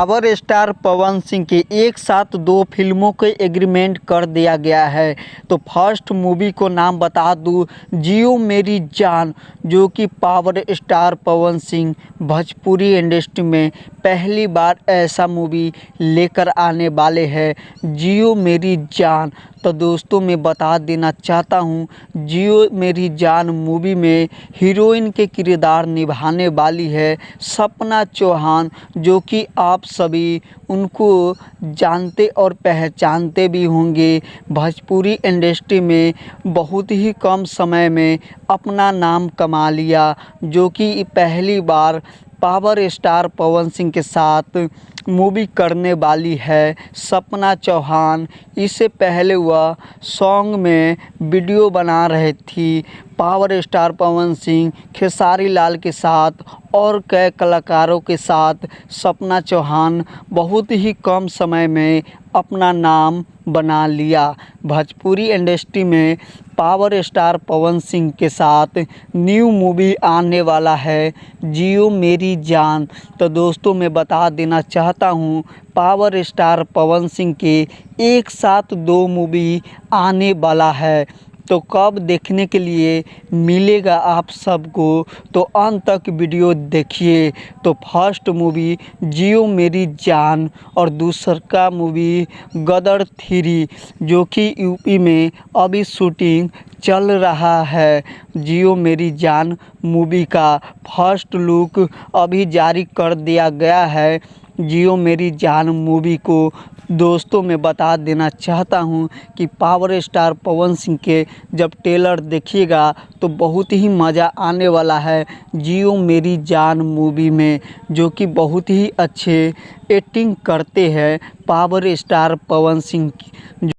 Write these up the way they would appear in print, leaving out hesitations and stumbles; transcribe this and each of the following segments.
Power star Pawan Singh के एक साथ दो फिल्मों के एग्रीमेंट कर दिया गया है। तो फर्स्ट मूवी को नाम बता दूँ, जियो मेरी जान, जो कि power star Pawan Singh Bhojpuri industry में पहली बार ऐसा मूवी लेकर आने वाले हैं, जियो मेरी जान। तो दोस्तों मैं बता देना चाहता हूँ, जियो मेरी जान मूवी में हीरोइन के किरदार निभाने वाली है सपना चौहान, जो कि आप सभी उनको जानते और पहचानते भी होंगे। भोजपुरी इंडस्ट्री में बहुत ही कम समय में अपना नाम कमा लिया, जो कि पहली बार पावर स्टार पवन सिंह के साथ मूवी करने वाली है सपना चौहान। इससे पहले वह सॉन्ग में वीडियो बना रही थी पावर स्टार पवन सिंह खेसारी लाल के साथ और कई कलाकारों के साथ। सपना चौहान बहुत ही कम समय में अपना नाम बना लिया। भोजपुरी इंडस्ट्री में पावर स्टार पवन सिंह के साथ न्यू मूवी आने वाला है, जियो मेरी जान। तो दोस्तों मैं बता देना चाहता हूँ, पावर स्टार पवन सिंह के एक साथ दो मूवी आने वाला है। तो कब देखने के लिए मिलेगा आप सबको, तो अंत तक वीडियो देखिए। तो फर्स्ट मूवी जियो मेरी जान और दूसरा मूवी गदर 3, जो कि यूपी में अभी शूटिंग चल रहा है। जियो मेरी जान मूवी का फर्स्ट लुक अभी जारी कर दिया गया है। जियो मेरी जान मूवी को दोस्तों मैं बता देना चाहता हूँ कि पावर स्टार पवन सिंह के जब ट्रेलर देखिएगा तो बहुत ही मज़ा आने वाला है जियो मेरी जान मूवी में, जो कि बहुत ही अच्छे एक्टिंग करते हैं पावर स्टार पवन सिंह की।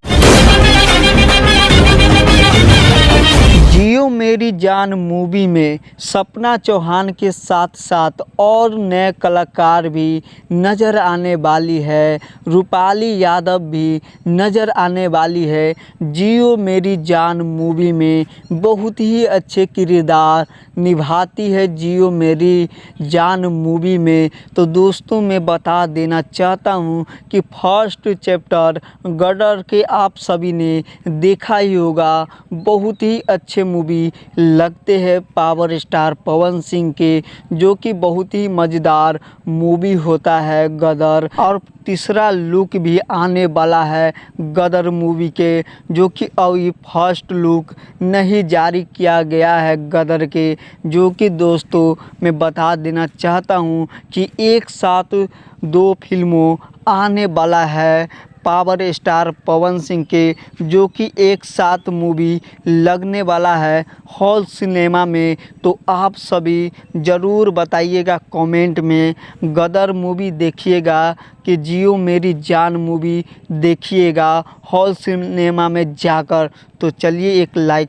जियो मेरी जान मूवी में सपना चौहान के साथ साथ और नए कलाकार भी नज़र आने वाली है, रूपाली यादव भी नज़र आने वाली है। जियो मेरी जान मूवी में बहुत ही अच्छे किरदार निभाती है जियो मेरी जान मूवी में। तो दोस्तों मैं बता देना चाहता हूँ कि फर्स्ट चैप्टर गदर के आप सभी ने देखा ही होगा, बहुत ही अच्छे मूवी लगते हैं पावर स्टार पवन सिंह के, जो कि बहुत ही मज़ेदार मूवी होता है गदर। और तीसरा लुक भी आने वाला है गदर मूवी के, जो कि अभी फर्स्ट लुक नहीं जारी किया गया है गदर के, जो कि दोस्तों मैं बता देना चाहता हूँ कि एक साथ दो फिल्मों आने वाला है पावर स्टार पवन सिंह के, जो कि एक साथ मूवी लगने वाला है हॉल सिनेमा में। तो आप सभी ज़रूर बताइएगा कमेंट में, गदर मूवी देखिएगा कि जियो मेरी जान मूवी देखिएगा हॉल सिनेमा में जाकर। तो चलिए एक लाइक